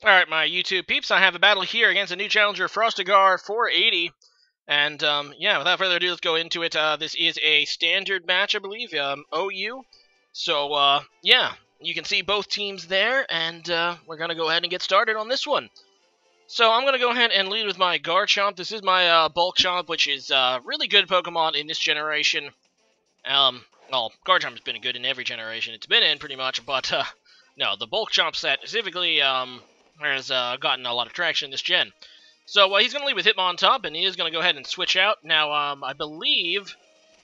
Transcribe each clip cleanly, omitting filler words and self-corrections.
Alright, my YouTube peeps, I have a battle here against a new challenger, Frostigar 480. And, yeah, without further ado, let's go into it. This is a standard match, I believe, OU. So, yeah, you can see both teams there, and we're going to go ahead and get started on this one. So I'm going to go ahead and lead with my Garchomp. This is my Bulk Chomp, which is really good Pokemon in this generation. Well, Garchomp's been good in every generation it's been in, pretty much, but, no, the Bulk Chomp set specifically, has gotten a lot of traction this gen. So he's going to lead with Hitmontop, and he is going to go ahead and switch out. Now, I believe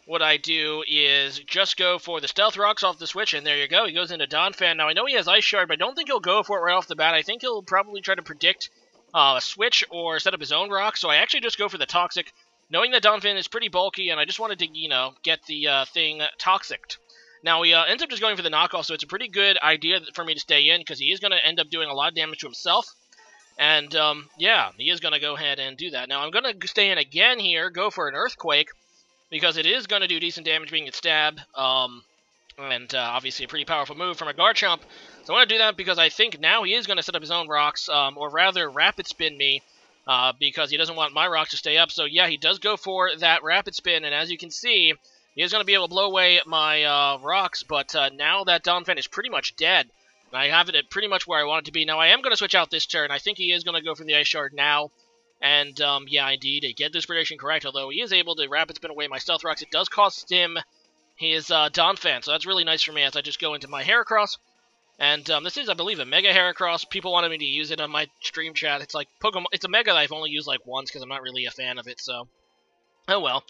what I do is just go for the Stealth Rocks off the switch, and there you go. He goes into Donphan. Now, I know he has Ice Shard, but I don't think he'll go for it right off the bat. I think he'll probably try to predict a switch or set up his own rock, so I actually just go for the Toxic, knowing that Donphan is pretty bulky, and I just wanted to, get the thing Toxiced. Now, he ends up just going for the knockoff, so it's a pretty good idea for me to stay in, because he is going to end up doing a lot of damage to himself. And, yeah, he is going to go ahead and do that. Now, I'm going to stay in again here, go for an Earthquake, because it is going to do decent damage being its stab, and obviously a pretty powerful move from a Garchomp. So I want to do that because I think now he is going to set up his own rocks, or rather Rapid Spin me, because he doesn't want my rock to stay up. So, yeah, he does go for that Rapid Spin, and as you can see, he is going to be able to blow away my rocks, but now that Donphan is pretty much dead. And I have it at pretty much where I want it to be. Now, I am going to switch out this turn. I think he is going to go for the Ice Shard now. And, yeah, indeed, I get this prediction correct. Although he is able to Rapid Spin away my Stealth Rocks, it does cost him his Donphan. So that's really nice for me as I just go into my Heracross. And this is, I believe, a Mega Heracross. People wanted me to use it on my stream chat. It's like Pokemon. It's a Mega that I've only used like once because I'm not really a fan of it. So, oh well.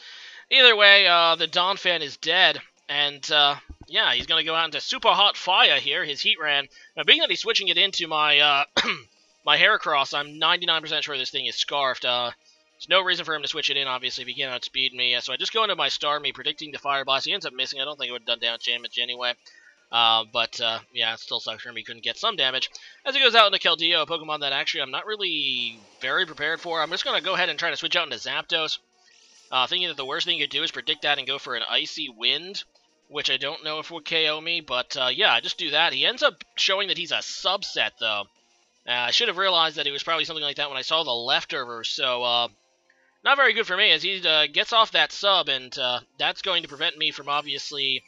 Either way, the Donphan is dead, and, yeah, he's going to go out into Super Hot Fire here, his Heatran. Now, being that he's switching it into my, my Heracross, I'm 99% sure this thing is Scarfed. There's no reason for him to switch it in, obviously, if he can't outspeed me. So I just go into my Starmie, predicting the Fire Blast. He ends up missing. I don't think it would have done damage anyway. But, yeah, it still sucks for him. He couldn't get some damage. As he goes out into Keldeo, a Pokemon that actually I'm not really very prepared for. I'm just going to go ahead and try to switch out into Zapdos. Thinking that the worst thing you could do is predict that and go for an Icy Wind, which I don't know if would KO me, but yeah, I just do that. He ends up showing that he's a subset, though. I should have realized that it was probably something like that when I saw the leftovers, so not very good for me, as he gets off that sub, and that's going to prevent me from obviously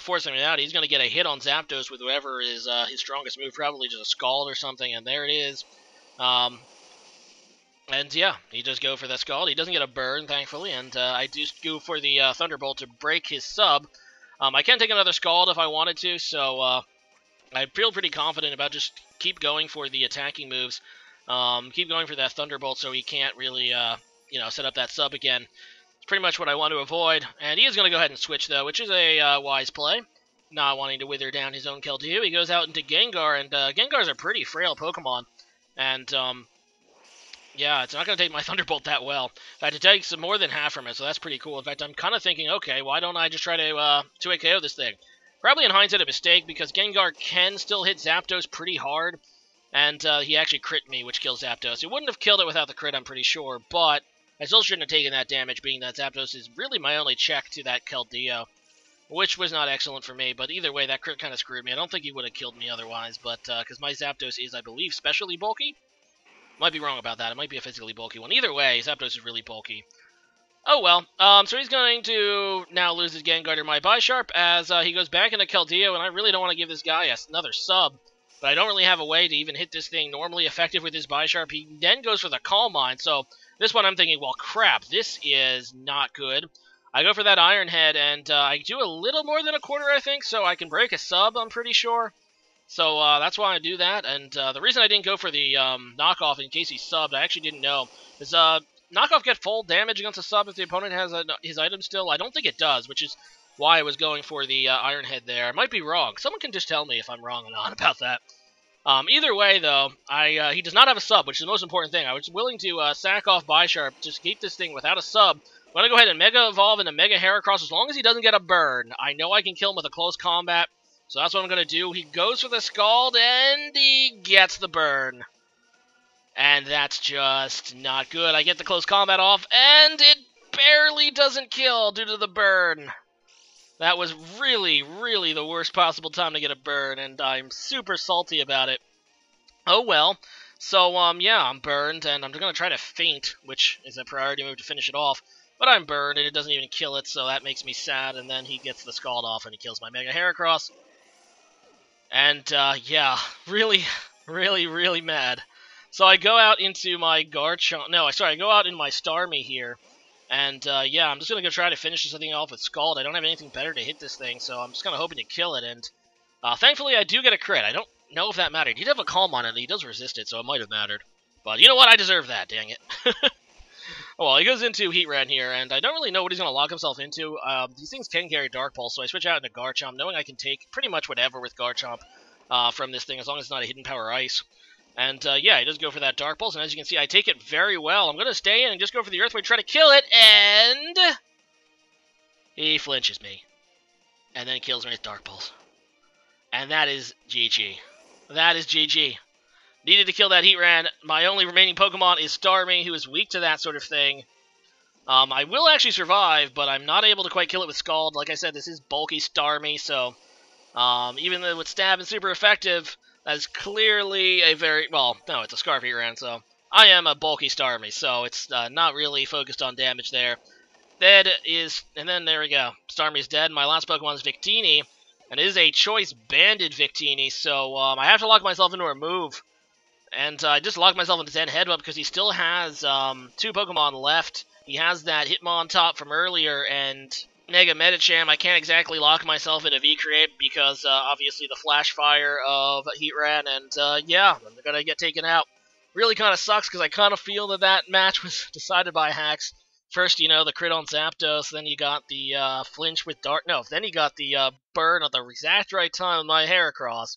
forcing him out. He's going to get a hit on Zapdos with whoever is his strongest move, probably just a Scald or something, and there it is. And yeah, he does go for the Scald. He doesn't get a burn, thankfully, and I do go for the Thunderbolt to break his sub. I can take another Scald if I wanted to, so I feel pretty confident about just keep going for the attacking moves. Keep going for that Thunderbolt so he can't really, set up that sub again. It's pretty much what I want to avoid. And he is going to go ahead and switch, though, which is a wise play. Not wanting to wither down his own Keldeo. He goes out into Gengar, and Gengar's a pretty frail Pokemon. And, yeah, it's not going to take my Thunderbolt that well. In fact, it takes more than half from it, so that's pretty cool. In fact, I'm kind of thinking, okay, why don't I just try to 2-hit KO this thing? Probably in hindsight a mistake, because Gengar can still hit Zapdos pretty hard, and he actually crit me, which kills Zapdos. He wouldn't have killed it without the crit, I'm pretty sure, but I still shouldn't have taken that damage, being that Zapdos is really my only check to that Keldeo, which was not excellent for me, but either way, that crit kind of screwed me. I don't think he would have killed me otherwise, but because my Zapdos is, I believe, specially bulky. Might be wrong about that. It might be a physically bulky one. Either way, Zapdos is really bulky. Oh well. So he's going to now lose his Gengar to my Bisharp as he goes back into Keldeo, and I really don't want to give this guy another sub, but I don't really have a way to even hit this thing normally effective with his Bisharp. He then goes for the Calm Mind, so this one I'm thinking, well, crap, this is not good. I go for that Iron Head, and I do a little more than a quarter, I think, so I can break a sub, I'm pretty sure. So that's why I do that, and the reason I didn't go for the knockoff in case he subbed, I actually didn't know, is knockoff get full damage against a sub if the opponent has his item still? I don't think it does, which is why I was going for the Iron Head there. I might be wrong. Someone can just tell me if I'm wrong or not about that. Either way, though, he does not have a sub, which is the most important thing. I was willing to sack off Bisharp just to keep this thing without a sub. I'm going to go ahead and Mega Evolve into Mega Heracross as long as he doesn't get a burn. I know I can kill him with a close combat. So that's what I'm going to do. He goes for the Scald, and he gets the burn. And that's just not good. I get the close combat off, and it barely doesn't kill due to the burn. That was really, really the worst possible time to get a burn, and I'm super salty about it. Oh well. So, yeah, I'm burned, and I'm gonna try to feint, which is a priority move to finish it off. But I'm burned, and it doesn't even kill it, so that makes me sad, and then he gets the Scald off, and he kills my Mega Heracross. And, yeah, really, really mad. So I go out into my Garchomp. No, sorry, I go out in my Starmie here. And, yeah, I'm just going to go try to finish this thing off with Scald. I don't have anything better to hit this thing, so I'm just kind of hoping to kill it. And, thankfully, I do get a crit. I don't know if that mattered. He did have a Calm on it, and he does resist it, so it might have mattered. But you know what? I deserve that, dang it. Oh, well, he goes into Heatran here, and I don't really know what he's going to lock himself into. These things can carry Dark Pulse, so I switch out into Garchomp, knowing I can take pretty much whatever with Garchomp from this thing, as long as it's not a Hidden Power Ice. And, yeah, he does go for that Dark Pulse, and as you can see, I take it very well. I'm going to stay in and just go for the Earthquake, try to kill it, and he flinches me. And then kills me with Dark Pulse. And that is GG. That is GG. Needed to kill that Heatran. My only remaining Pokemon is Starmie, who is weak to that sort of thing. I will actually survive, but I'm not able to quite kill it with Scald. Like I said, this is bulky Starmie, so even though with Stab is super effective, that's clearly a very... Well, no, it's a Scarf Heatran, so I am a bulky Starmie, so it's not really focused on damage there. Dead is... And then there we go. Starmie's dead. My last Pokemon is Victini, and it is a Choice Banded Victini, so I have to lock myself into a move. And I just locked myself into Zen Headbutt because he still has 2 Pokemon left. He has that Hitmontop from earlier, and Mega Medicham. I can't exactly lock myself into V-Create because, obviously, the Flash Fire of Heatran, and, yeah, I'm gonna get taken out. Really kind of sucks because I kind of feel that that match was decided by hacks. First, you know, the crit on Zapdos, then you got the flinch with Dark... No, then you got the burn at the exact right time with my Heracross.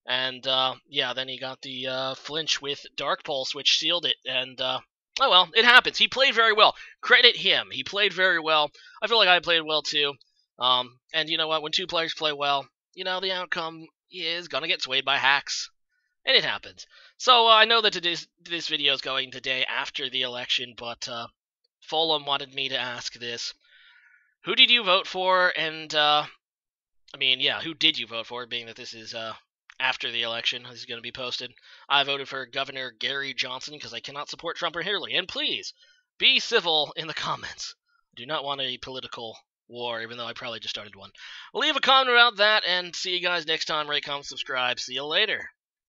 And, yeah, then he got the flinch with Dark Pulse, which sealed it, and, oh well, it happens. He played very well. Credit him. He played very well. I feel like I played well, too. And you know what? When 2 players play well, you know, the outcome is gonna get swayed by hacks. And it happens. So, I know that this video is going the day after the election, but, Fulham wanted me to ask this. Who did you vote for, and, I mean, yeah, who did you vote for, being that this is, after the election, this is going to be posted. I voted for Governor Gary Johnson because I cannot support Trump or Hillary. And please, be civil in the comments. I do not want a political war, even though I probably just started one. Leave a comment about that, and see you guys next time. Rate, comment, subscribe. See you later.